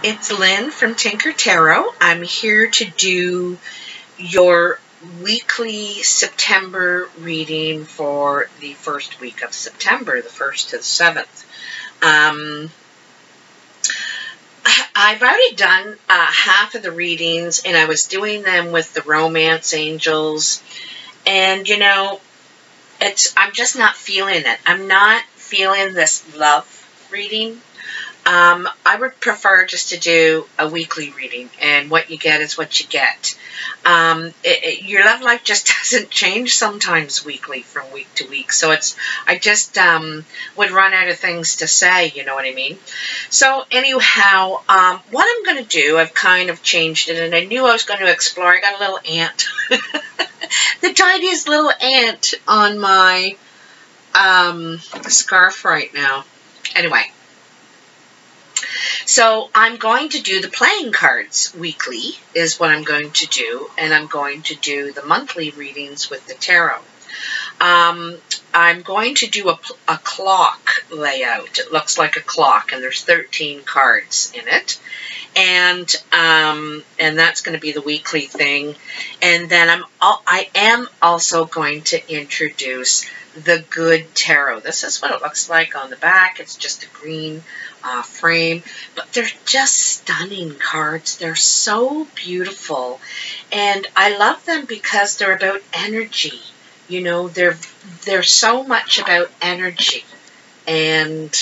It's Lynn from Tinker Tarot. I'm here to do your weekly September reading for the first week of September, the 1st to the 7th. I've already done half of the readings, and I was doing them with the romance angels, and you know, I'm just not feeling it. I'm not feeling this love reading. I would prefer just to do a weekly reading, and what you get is what you get. Your love life just doesn't change sometimes weekly from week to week, so I just would run out of things to say, you know what I mean? So anyhow, what I'm going to do, I've kind of changed it, and I knew I was going to explore. I got a little ant, the tiniest little ant on my scarf right now. Anyway. So I'm going to do the playing cards weekly is what I'm going to do, and I'm going to do the monthly readings with the tarot. I'm going to do a clock layout. It looks like a clock, and there's 13 cards in it, and that's going to be the weekly thing. And then I am also going to introduce the Good Tarot. This is what it looks like on the back. It's just a green frame, but they're just stunning cards. They're so beautiful, and I love them because they're about energy. You know, they're so much about energy, and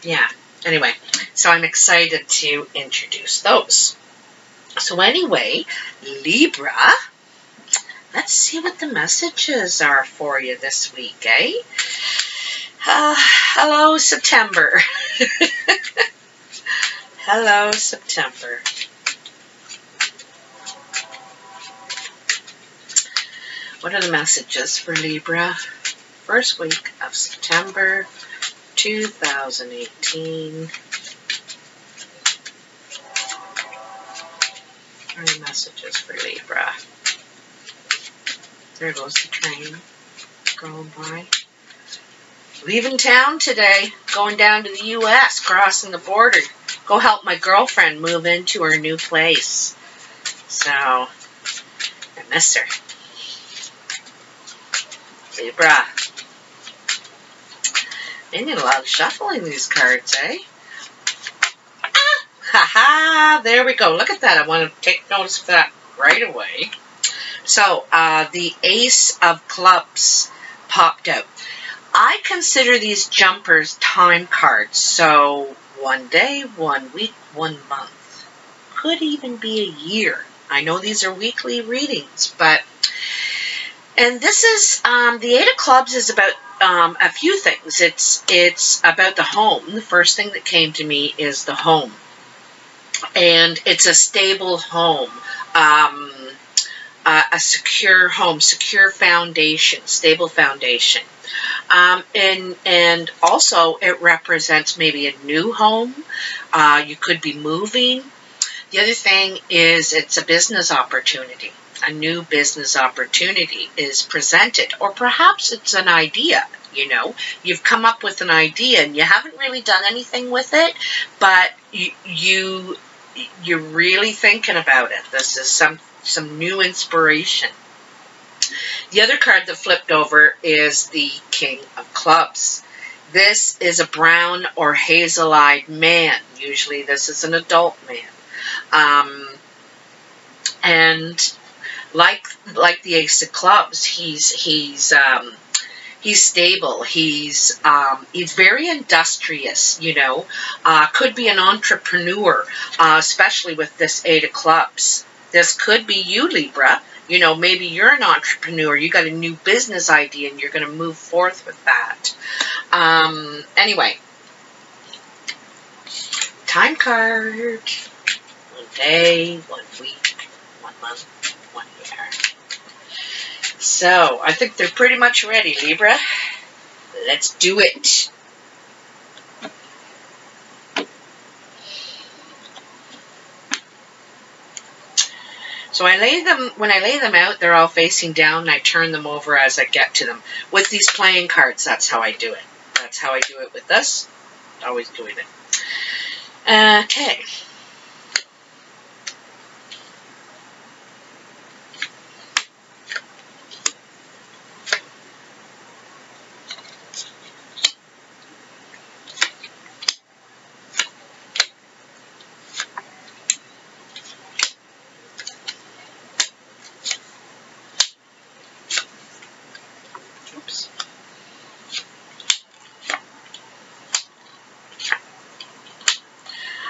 yeah. Anyway, so I'm excited to introduce those. So anyway, Libra, let's see what the messages are for you this week, eh? Hello, September. Hello, September. What are the messages for Libra? First week of September 2018. What are the messages for Libra? There goes the train going by. Leaving town today, going down to the U.S., crossing the border. Go help my girlfriend move into her new place. So, I miss her. Libra. They need a lot of shuffling, these cards, eh? Ah, ha-ha, there we go. Look at that. I want to take notice of that right away. So, the Ace of Clubs popped out. I consider these jumpers time cards, so 1 day, 1 week, 1 month. Could even be a year. I know these are weekly readings, and this is, the Eight of Clubs is about a few things. It's about the home. The first thing that came to me is the home. And it's a stable home. A secure home, secure foundation, stable foundation. And also it represents maybe a new home. You could be moving. The other thing is it's a business opportunity. A new business opportunity is presented, or perhaps it's an idea. You know, you've come up with an idea and you haven't really done anything with it, but you're really thinking about it. This is some new inspiration. The other card that flipped over is the King of Clubs. This is a brown or hazel-eyed man. Usually this is an adult man. And like the Ace of Clubs, he's stable. He's very industrious, you know. Could be an entrepreneur, especially with this Eight of Clubs. This could be you, Libra. You know, maybe you're an entrepreneur. You got a new business idea and you're going to move forth with that. Anyway, time card. 1 day, 1 week, 1 month, 1 year. So, I think they're pretty much ready, Libra. Let's do it. So when I lay them out, they're all facing down, and I turn them over as I get to them. With these playing cards, that's how I do it. That's how I do it with this. Always doing it. Okay.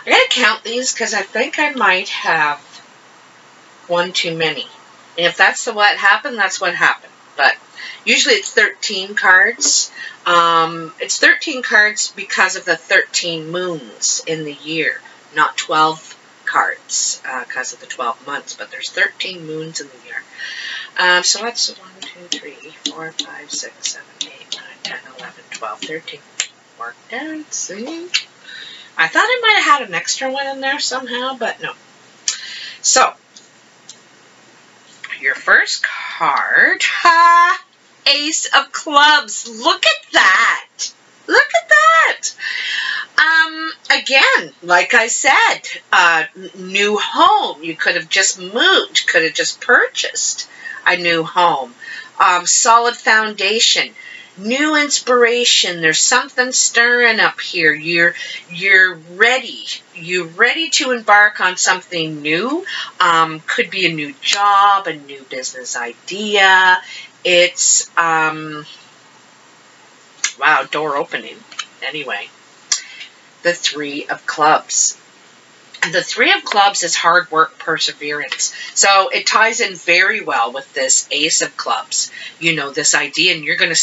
I gotta count these because I think I might have one too many. And if that's what happened, that's what happened. But usually it's 13 cards. It's 13 cards because of the 13 moons in the year, not 12 cards because of the 12 months, but there's 13 moons in the year. So that's 1, 2, 3, 4, 5, 6, 7, 8, 9, 10, 11, 12, 13. Work down, see? I thought I might have had an extra one in there somehow, but no. So, your first card, Ace of Clubs. Look at that. Look at that. Again, like I said, new home. You could have just moved, could have just purchased a new home. Solid foundation. New inspiration. There's something stirring up here. You're ready. You're ready to embark on something new. Could be a new job, a new business idea. It's wow, door opening. Anyway, the Three of Clubs. The Three of Clubs is hard work, perseverance. So it ties in very well with this Ace of Clubs. You know, this idea, and you're gonna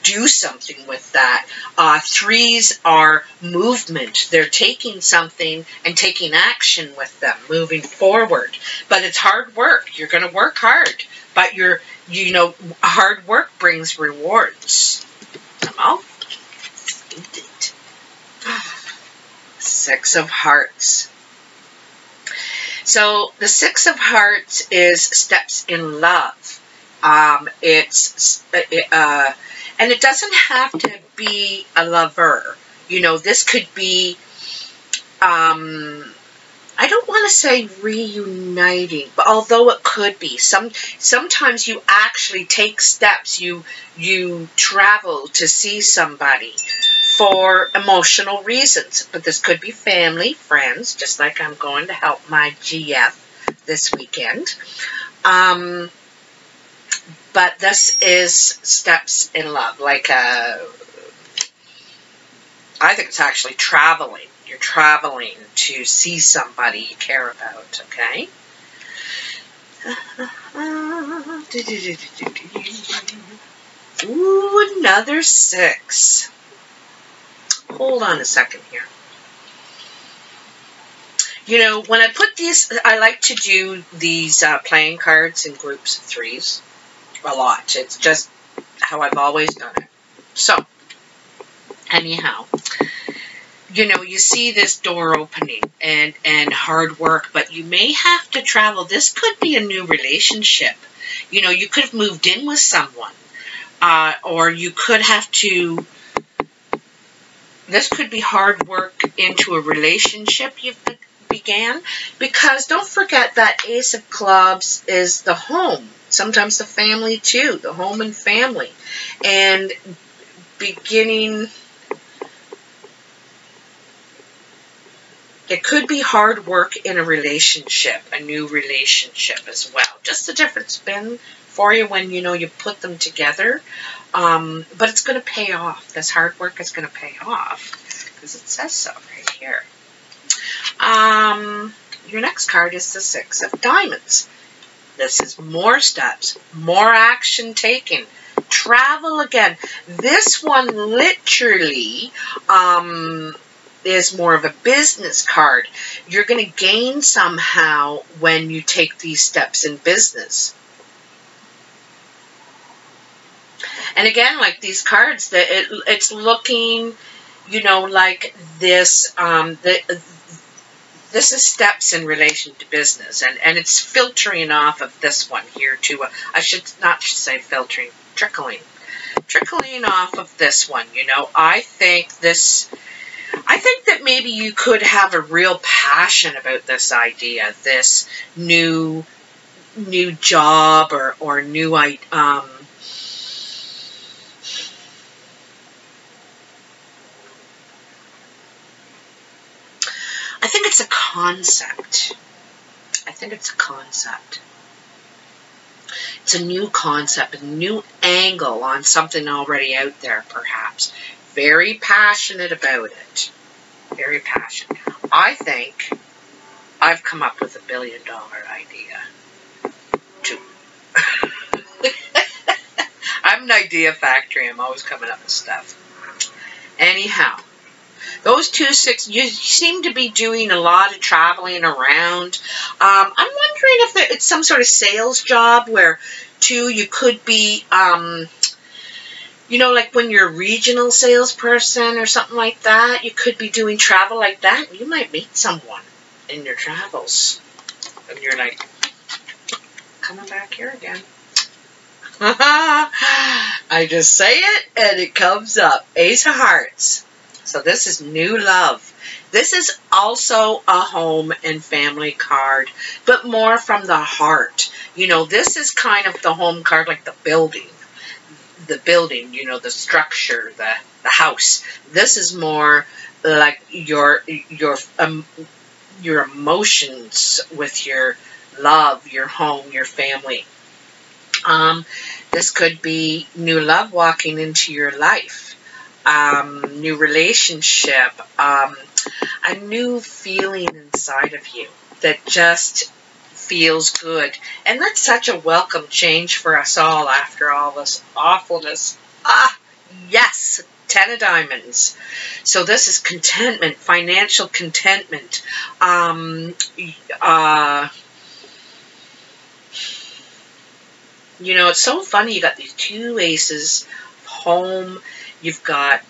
do something with that. Threes are movement. They're taking something and taking action with them, moving forward. But it's hard work. You're gonna work hard, but you know, hard work brings rewards. Well, Six of Hearts. So the Six of Hearts is steps in love. And it doesn't have to be a lover. You know, this could be, I don't want to say reuniting, but although it could be, sometimes you actually take steps. You travel to see somebody for emotional reasons, but this could be family, friends, just like I'm going to help my GF this weekend. But this is steps in love, like I think it's actually traveling. You're traveling to see somebody you care about, okay? Ooh, another 6. Hold on a second here. You know, when I put these, I like to do these playing cards in groups of 3s a lot. It's just how I've always done it. So, anyhow, you know, you see this door opening and hard work, but you may have to travel. This could be a new relationship. You know, you could have moved in with someone, or you could have to. This could be hard work into a relationship you've began, because don't forget that Ace of Clubs is the home. Sometimes the family too, the home and family. And beginning, it could be hard work in a relationship, a new relationship as well. Just the difference been for you when, you know, you put them together. But it's going to pay off. This hard work is going to pay off because it says so right here. Your next card is the Six of Diamonds. This is more steps, more action taken, travel again. This one literally is more of a business card. You're going to gain somehow when you take these steps in business. And again, like these cards, it's looking, you know, like this. This is steps in relation to business, and it's filtering off of this one here too. I should not say filtering, trickling off of this one. You know, I think that maybe you could have a real passion about this idea, this new job or new I think it's a concept. It's a new concept, a new angle on something already out there, perhaps. Very passionate about it. Very passionate. I think I've come up with $1 billion idea. Too. I'm an idea factory. I'm always coming up with stuff. Anyhow, those 2-6, you seem to be doing a lot of traveling around. I'm wondering if it's some sort of sales job where, too, you could be, you know, like when you're a regional salesperson or something like that, you could be doing travel like that. You might meet someone in your travels. And you're like, coming back here again. I just say it and it comes up. Ace of Hearts. So this is new love. This is also a home and family card, but more from the heart. You know, this is kind of the home card, like the building. The building, you know, the structure, the house. This is more like your emotions with your love, your home, your family. This could be new love walking into your life, new relationship, a new feeling inside of you that just feels good. And that's such a welcome change for us all after all this awfulness. Ah, yes, 10 of Diamonds. So this is contentment, financial contentment. You know, it's so funny. You got these 2 aces of home. You've got,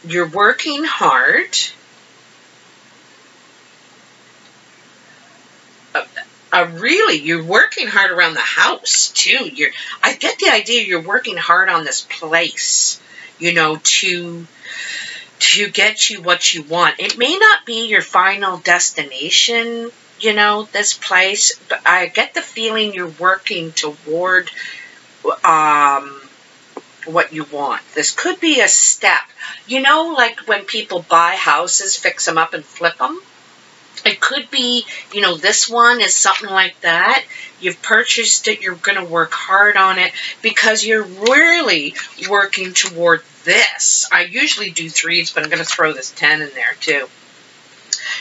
you're working hard. Really, you're working hard around the house, too. I get the idea you're working hard on this place, you know, to get you what you want. It may not be your final destination, you know, this place, but I get the feeling you're working toward what you want. This could be a step. You know, like when people buy houses, fix them up and flip them? It could be, you know, this one is something like that. You've purchased it. You're going to work hard on it because you're really working toward this. I usually do 3s, but I'm going to throw this 10 in there too.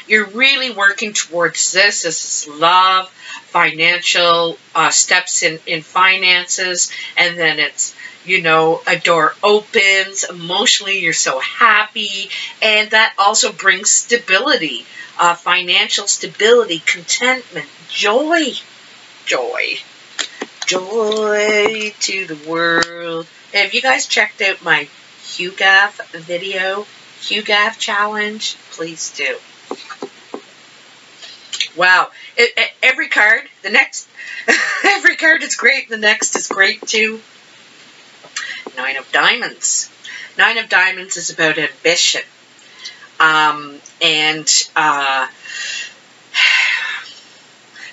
You're really working towards this. This is love, financial steps in finances, and then it's, you know, a door opens. Emotionally, you're so happy, and that also brings stability. Financial stability, contentment, joy, joy to the world. Have you guys checked out my HuGaff video, HuGaff challenge? Please do. Wow, every card, the next, every card is great, the next is great too. 9 of Diamonds. 9 of Diamonds is about ambition.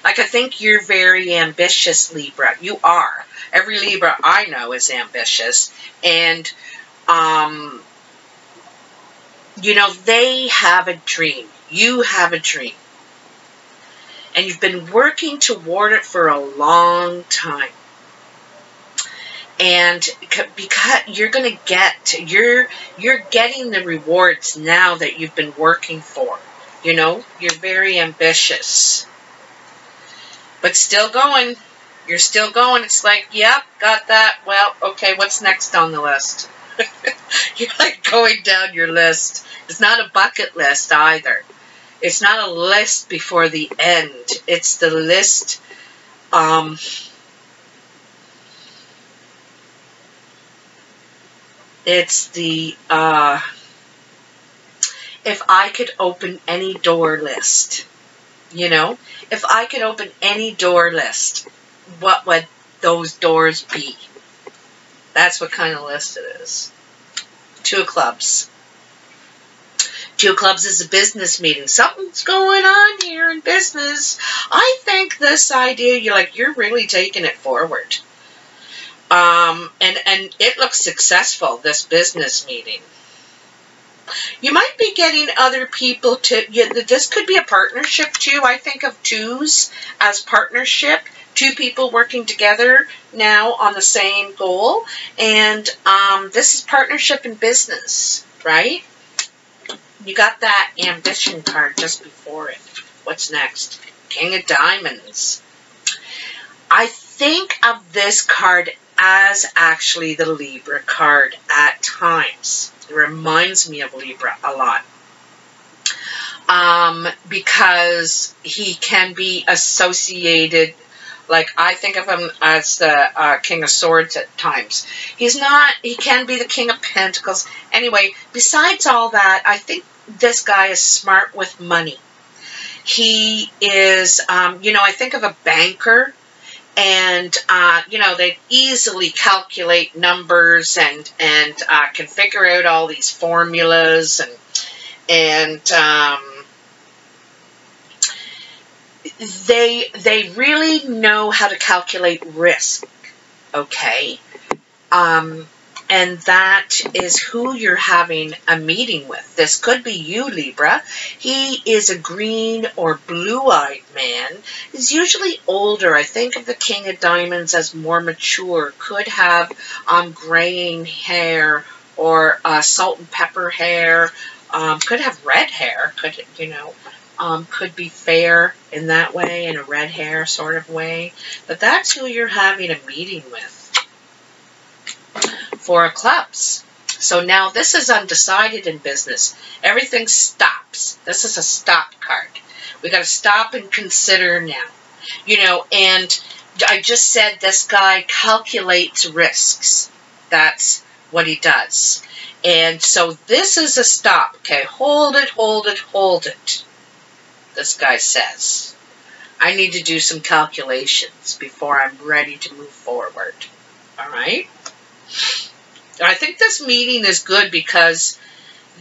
Like, I think you're very ambitious, Libra. You are. Every Libra I know is ambitious. And, you know, they have a dream. You have a dream. And you've been working toward it for a long time. And because you're going to get, you're getting the rewards now that you've been working for. You know, you're very ambitious. But still going. You're still going. It's like, yep, got that. Well, okay, what's next on the list? You're like going down your list. It's not a bucket list either. It's not a list before the end. It's the list, it's the, if I could open any door list, you know? If I could open any door list, what would those doors be? That's what kind of list it is. 2 of Clubs. 2 of Clubs is a business meeting. Something's going on here in business. I think this idea, you're really taking it forward. And it looks successful, this business meeting. You might be getting other people to, this could be a partnership too. I think of 2s as partnership. 2 people working together now on the same goal. And this is partnership in business, right? you got that ambition card just before it. What's next? King of Diamonds. I think of this card as actually the Libra card at times. It reminds me of Libra a lot. Because he can be associated, like I think of him as the King of Swords at times. He's not, he can be the King of Pentacles. Anyway, besides all that, I think this guy is smart with money. He is, you know, I think of a banker, and, you know, they easily calculate numbers and can figure out all these formulas and they really know how to calculate risk, okay? And that is who you're having a meeting with. This could be you, Libra. He is a green or blue-eyed man. He's usually older. I think of the King of Diamonds as more mature. Could have graying hair or salt and pepper hair. Could have red hair. Could, you know, could be fair in that way, in a red hair sort of way. But that's who you're having a meeting with. Four of Clubs. So now this is undecided in business. Everything stops. This is a stop card. We got to stop and consider now. You know, and I just said this guy calculates risks. That's what he does. And so this is a stop. Okay, hold it, hold it, hold it. This guy says, I need to do some calculations before I'm ready to move forward. All right? I think this meeting is good because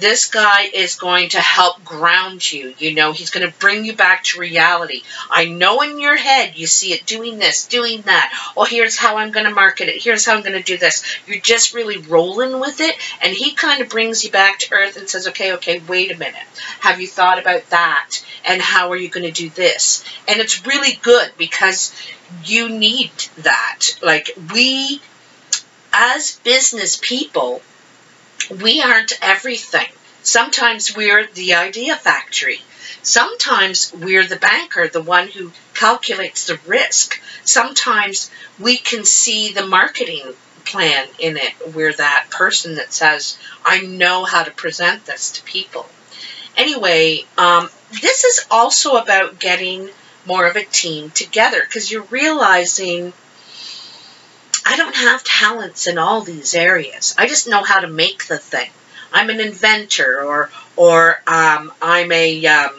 this guy is going to help ground you. You know, he's going to bring you back to reality. I know in your head you see it doing this, doing that. Oh, here's how I'm going to market it. Here's how I'm going to do this. You're just really rolling with it. And he kind of brings you back to earth and says, okay, wait a minute. Have you thought about that? And how are you going to do this? And it's really good because you need that. Like, we, as business people, we aren't everything. Sometimes we're the idea factory. Sometimes we're the banker, the one who calculates the risk. Sometimes we can see the marketing plan in it. We're that person that says, I know how to present this to people. Anyway, this is also about getting more of a team together because you're realizing, I don't have talents in all these areas. I just know how to make the thing. I'm an inventor, or I'm a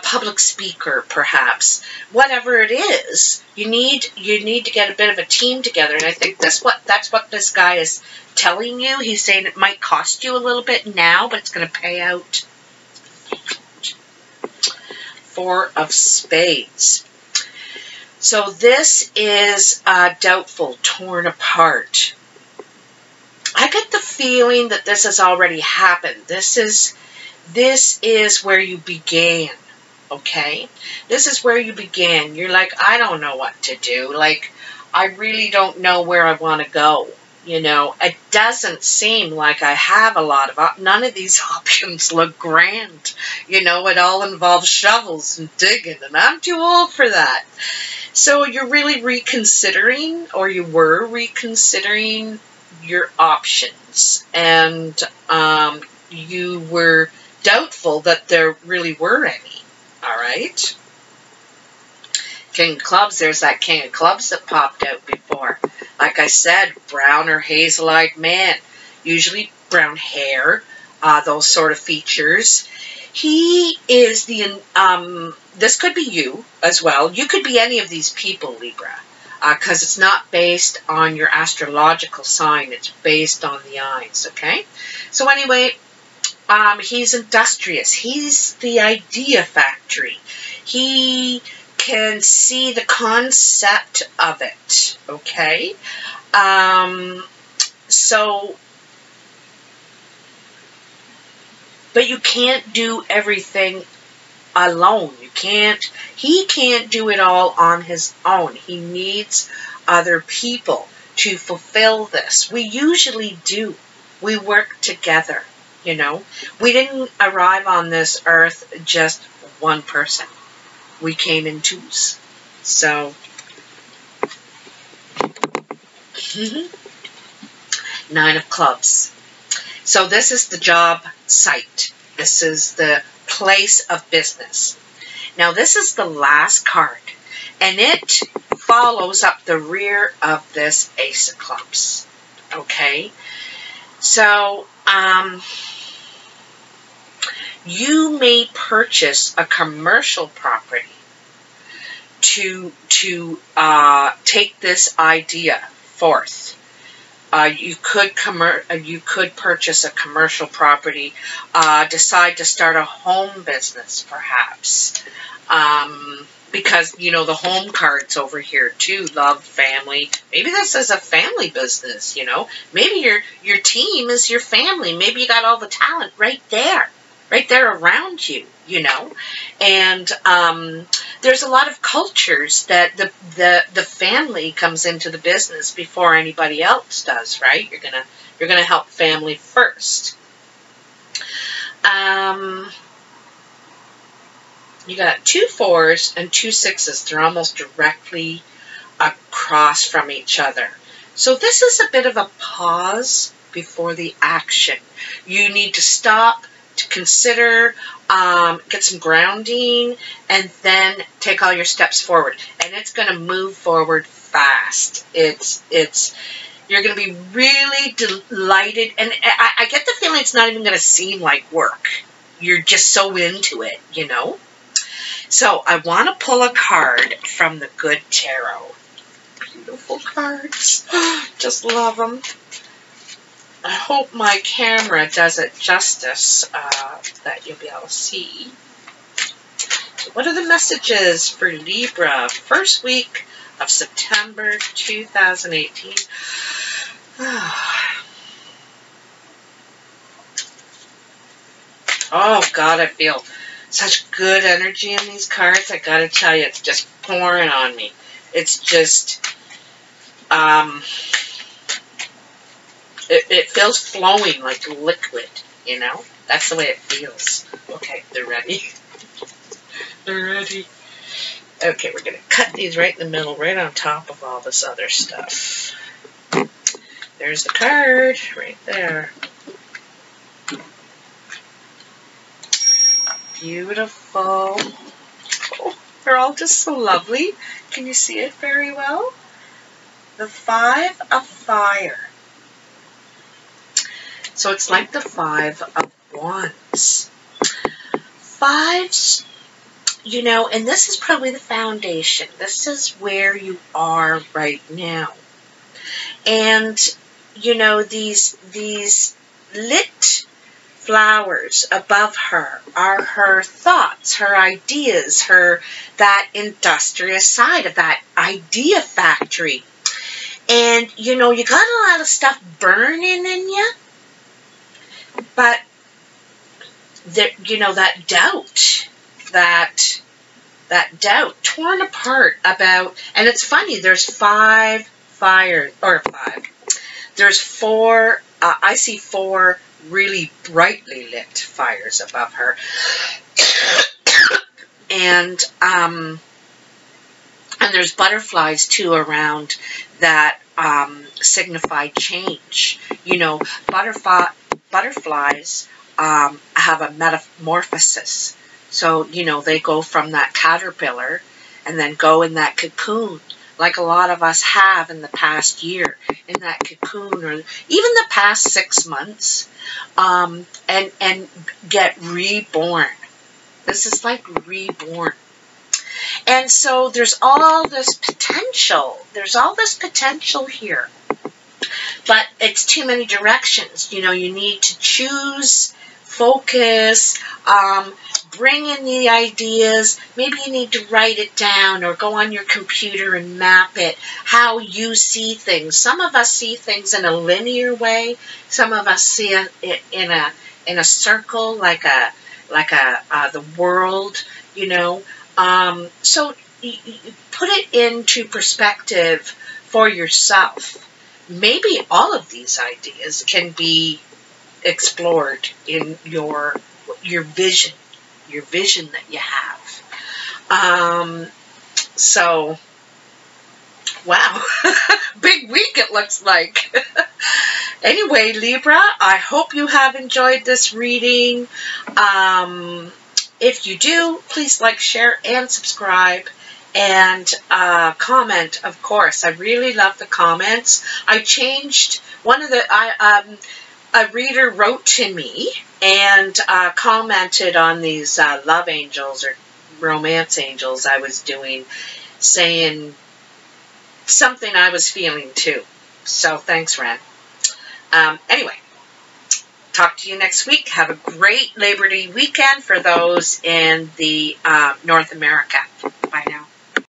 public speaker, perhaps. Whatever it is, you need to get a bit of a team together. And I think that's what this guy is telling you. He's saying it might cost you a little bit now, but it's going to pay out. Four of Spades. So this is doubtful, torn apart. I get the feeling that this has already happened. This is where you began, okay? This is where you began. You're like, I don't know what to do. Like, I really don't know where I want to go. You know, it doesn't seem like I have a lot of, none of these options look grand. You know, it all involves shovels and digging, and I'm too old for that. So you're really reconsidering, or you were reconsidering your options, and you were doubtful that there really were any. All right? King of Clubs, there's that King of Clubs that popped out before. Like I said, brown or hazel-eyed man, usually brown hair, those sort of features. He is the, this could be you as well. You could be any of these people, Libra, because it's not based on your astrological sign. It's based on the eyes, okay? So anyway, he's industrious. He's the idea factory. He can see the concept of it, okay? But you can't do everything alone. He can't do it all on his own. He needs other people to fulfill this. We usually do. We work together. you know. We didn't arrive on this earth just one person. We came in twos. So, 9 of clubs. So this is the job site. This is the place of business. Now this is the last card, and it follows up the rear of this Ace of Clubs. Okay? So, you may purchase a commercial property to take this idea forth. You could purchase a commercial property, decide to start a home business, perhaps, because you know the home cards over here too. Love, family. Maybe this is a family business. You know, maybe your team is your family. Maybe you got all the talent right there around you. You know, and there's a lot of cultures that the family comes into the business before anybody else does, right? You're gonna help family first. You got 2 4s and 2 6s. They're almost directly across from each other. So this is a bit of a pause before the action. You need to stop, to consider, get some grounding, and then take all your steps forward. And it's going to move forward fast. You're going to be really delighted. And I get the feeling it's not even going to seem like work. You're just so into it, you know. So I want to pull a card from the Good Tarot. Beautiful cards. Just love them. I hope my camera does it justice that you'll be able to see. So what are the messages for Libra? First week of September 2018. Oh, God, I feel such good energy in these cards. I gotta tell you, it's just pouring on me. It's just... It feels flowing like liquid, you know? That's the way it feels. Okay, they're ready. They're ready. Okay, we're going to cut these right in the middle, right on top of all this other stuff. There's the card, right there. Beautiful. Oh, they're all just so lovely. Can you see it very well? The 5 of Fire. So it's like the 5 of Wands. 5s, you know, and this is probably the foundation. This is where you are right now. And, you know, these lit flowers above her are her thoughts, her ideas, that industrious side of that idea factory. And, you know, you got a lot of stuff burning in you. But, you know, that doubt, torn apart about, and it's funny, there's 5 fires, or 5, there's 4, I see 4 really brightly lit fires above her, and there's butterflies too around that signify change. You know, butterflies have a metamorphosis. So, you know, they go from that caterpillar and then go in that cocoon, like a lot of us have in the past year, in that cocoon, or even the past 6 months, and get reborn. This is like reborn. And so there's all this potential. There's all this potential here. But it's too many directions. You know, you need to choose, focus, bring in the ideas. Maybe you need to write it down or go on your computer and map it, how you see things. Some of us see things in a linear way. Some of us see it in a circle, like the world, you know. So you put it into perspective for yourself. Maybe all of these ideas can be explored in your vision that you have. So, wow, big week it looks like. Anyway, Libra, I hope you have enjoyed this reading. If you do, please like, share, and subscribe. And comment, of course. I really love the comments. I changed one of the... a reader wrote to me and commented on these love angels or romance angels I was doing, saying something I was feeling too. So thanks, Ren. Anyway, talk to you next week. Have a great Labor Day weekend for those in the North America.